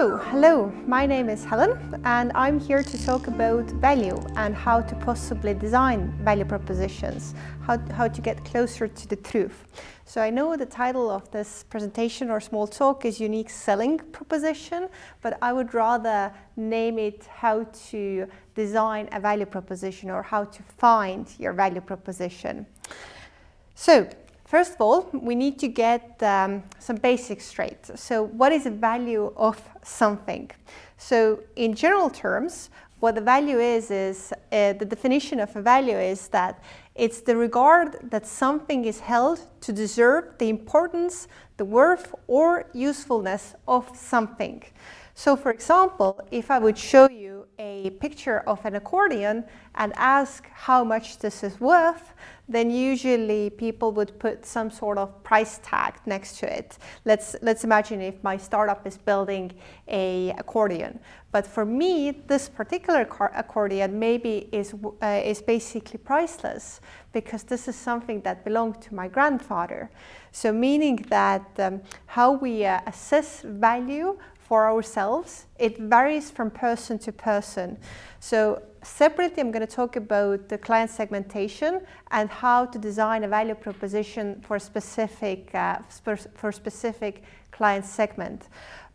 So, hello, my name is Helen and I'm here to talk about value and how to possibly design value propositions, how to get closer to the truth. So I know the title of this presentation or small talk is Unique Selling Proposition, but I would rather name it how to design a value proposition or how to find your value proposition. So, first of all, we need to get some basics straight. So what is the value of something? So in general terms, what the value is the definition of a value is that it's the regard that something is held to deserve the importance, the worth or usefulness of something. So for example, if I would show you a picture of an accordion and ask how much this is worth, then usually people would put some sort of price tag next to it. Let's imagine if my startup is building an accordion. But for me, this particular accordion maybe is basically priceless because this is something that belonged to my grandfather. So meaning that how we assess value for ourselves, it varies from person to person. So separately, I'm going to talk about the client segmentation and how to design a value proposition for specific client segment.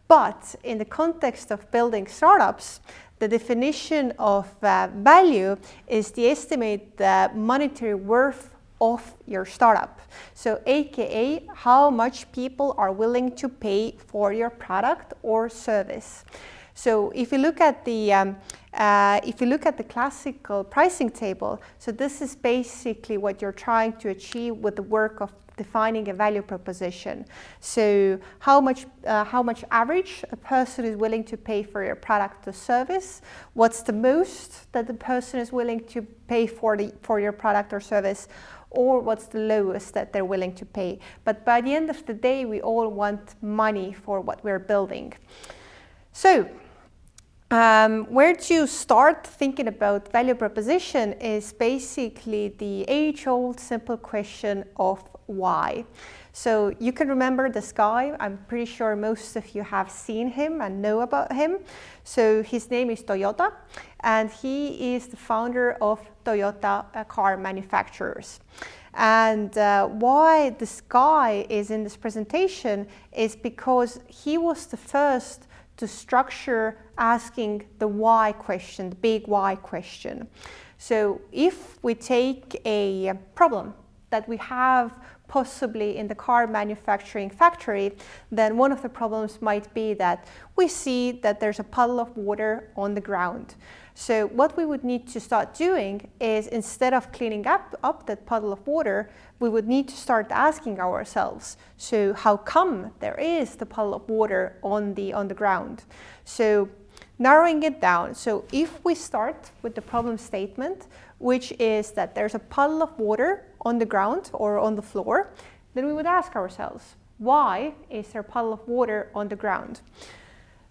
But in the context of building startups, the definition of value is the estimated monetary worth of your startup. So aka how much people are willing to pay for your product or service. So if you look at the classical pricing table, so this is basically what you're trying to achieve with the work of defining a value proposition. So how much average a person is willing to pay for your product or service? What's the most that the person is willing to pay for your product or service? Or what's the lowest that they're willing to pay? But by the end of the day, we all want money for what we're building. So where to start thinking about value proposition is basically the age-old simple question of why. So you can remember this guy. I'm pretty sure most of you have seen him and know about him. So his name is Toyota, and he is the founder of Toyota car manufacturers. And why this guy is in this presentation is because he was the first to structure asking the why question, the big why question. So if we take a problem that we have possibly in the car manufacturing factory, then one of the problems might be that we see that there's a puddle of water on the ground. So what we would need to start doing is, instead of cleaning up that puddle of water, we would need to start asking ourselves, so how come there is the puddle of water on the ground? So narrowing it down, so if we start with the problem statement, which is that there's a puddle of water on the ground or on the floor, then we would ask ourselves, why is there a puddle of water on the ground?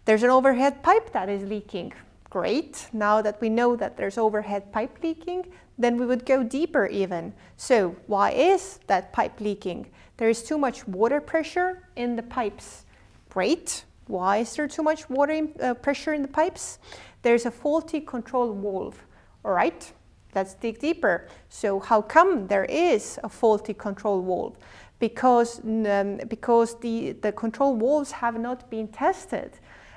There's an overhead pipe that is leaking. Great, now that we know that there's overhead pipe leaking, then we would go deeper even. So why is that pipe leaking? There is too much water pressure in the pipes. Great, why is there too much water pressure in the pipes? There's a faulty control valve. All right, let's dig deeper. So how come there is a faulty control valve? Because the control valves have not been tested.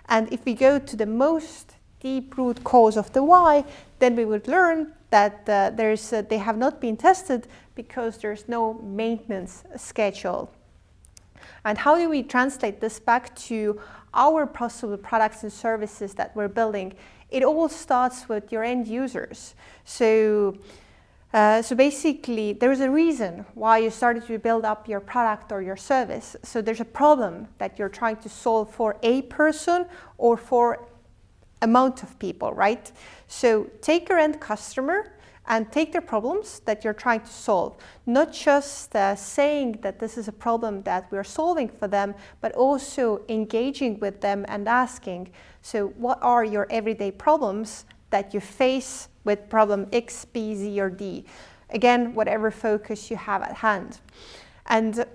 And if we go to the most deep root cause of the why, then we would learn that they have not been tested because there's no maintenance schedule. And how do we translate this back to our possible products and services that we're building? It all starts with your end users. So basically, there is a reason why you started to build up your product or your service. So there's a problem that you're trying to solve for a person or for amount of people, right? So take your end customer and take their problems that you're trying to solve. Not just saying that this is a problem that we're solving for them, but also engaging with them and asking, so what are your everyday problems that you face with problem X, B, Z, or D? Again, whatever focus you have at hand. And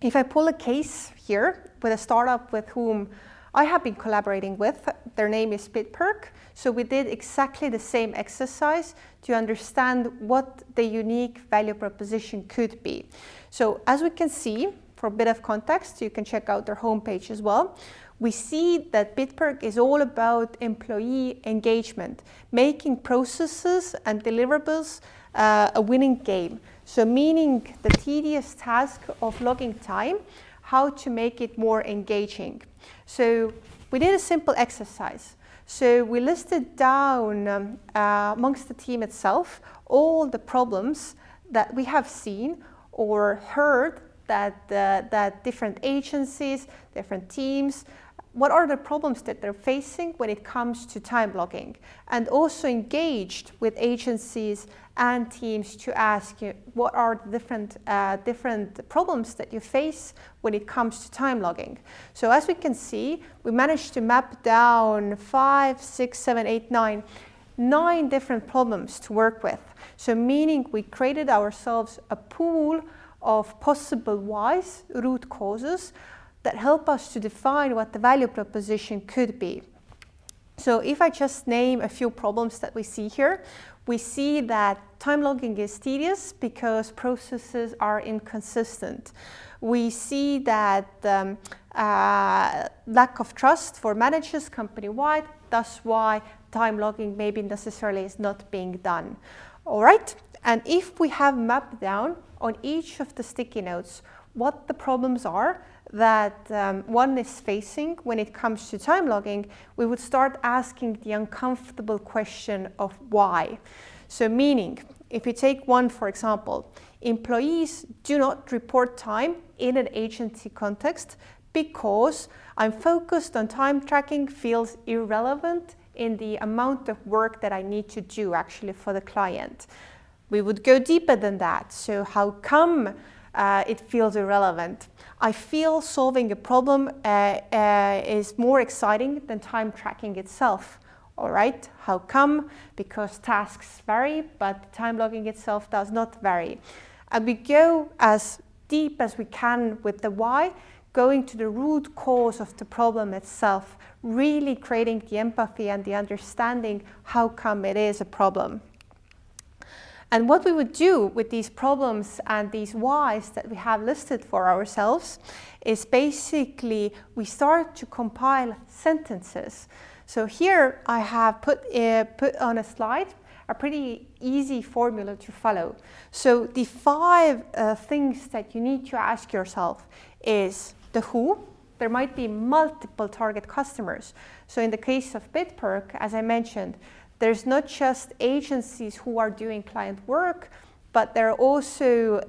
if I pull a case here with a startup with whom I have been collaborating with. Their name is Bitperk. So we did exactly the same exercise to understand what the unique value proposition could be. So as we can see, for a bit of context, you can check out their homepage as well. We see that Bitperk is all about employee engagement, making processes and deliverables a winning game. So meaning the tedious task of logging time, how to make it more engaging. So we did a simple exercise. So we listed down amongst the team itself all the problems that we have seen or heard that different agencies, different teams, what are the problems that they're facing when it comes to time logging, and also engaged with agencies and teams to ask you what are the different problems that you face when it comes to time logging. So as we can see, we managed to map down 5, 6, 7, 8, 9 different problems to work with. So meaning we created ourselves a pool of possible whys, root causes, that help us to define what the value proposition could be. So if I just name a few problems that we see here, we see that time logging is tedious because processes are inconsistent. We see that lack of trust for managers company-wide, that's why time logging maybe necessarily is not being done. All right, and if we have mapped down on each of the sticky notes what the problems are that one is facing when it comes to time logging, we would start asking the uncomfortable question of why. So meaning, if you take one, for example, employees do not report time in an agency context because I'm focused on time tracking feels irrelevant in the amount of work that I need to do actually for the client. We would go deeper than that. So how come it feels irrelevant? I feel solving a problem is more exciting than time tracking itself. All right, how come? Because tasks vary, but time logging itself does not vary. And we go as deep as we can with the why, going to the root cause of the problem itself, really creating the empathy and the understanding how come it is a problem. And what we would do with these problems and these whys that we have listed for ourselves is basically we start to compile sentences. So here I have put on a slide a pretty easy formula to follow. So the 5 things that you need to ask yourself is the who. There might be multiple target customers. So in the case of Bitperk, as I mentioned, there's not just agencies who are doing client work, but there are also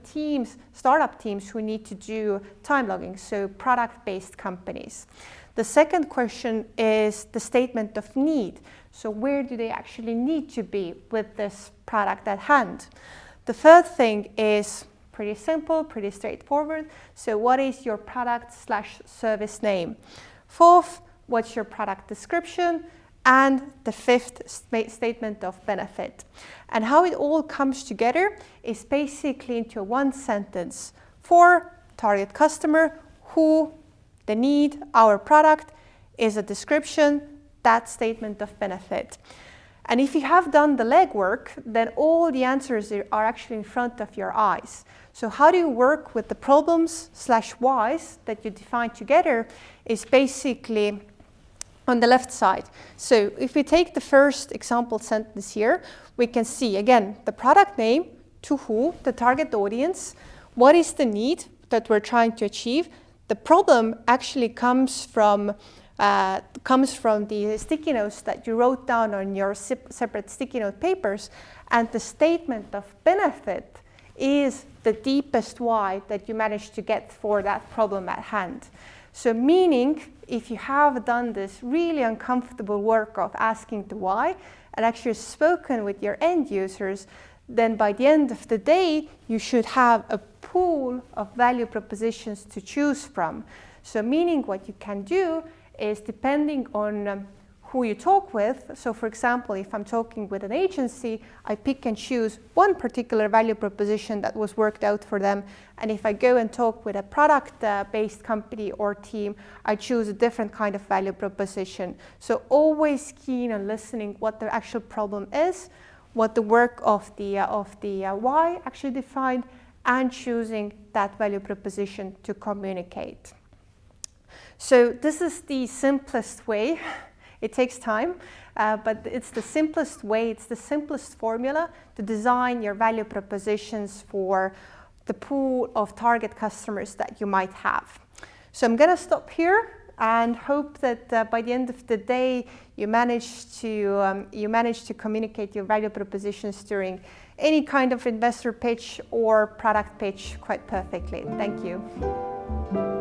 teams, startup teams who need to do time logging, so product-based companies. The second question is the statement of need. So where do they actually need to be with this product at hand? The third thing is pretty simple, pretty straightforward. So what is your product/service name? Fourth, what's your product description? And the 5th statement of benefit. And how it all comes together is basically into one sentence. For target customer, who, the need, our product is a description, that statement of benefit. And if you have done the legwork, then all the answers are actually in front of your eyes. So how do you work with the problems/whys that you define together is basically on the left side. So if we take the first example sentence here, we can see again the product name, to who, the target audience, what is the need that we're trying to achieve. The problem actually comes from the sticky notes that you wrote down on your separate sticky note papers, and the statement of benefit is the deepest why that you managed to get for that problem at hand. So meaning, if you have done this really uncomfortable work of asking the why and actually spoken with your end users, then by the end of the day, you should have a pool of value propositions to choose from. So meaning what you can do is, depending on who you talk with. So for example, if I'm talking with an agency, I pick and choose one particular value proposition that was worked out for them. And if I go and talk with a product-based company or team, I choose a different kind of value proposition. So always keen on listening what the actual problem is, what the work of the why actually defined, and choosing that value proposition to communicate. So this is the simplest way. It takes time, but it's the simplest way, it's the simplest formula to design your value propositions for the pool of target customers that you might have. So I'm going to stop here and hope that by the end of the day you manage to communicate your value propositions during any kind of investor pitch or product pitch quite perfectly. Thank you.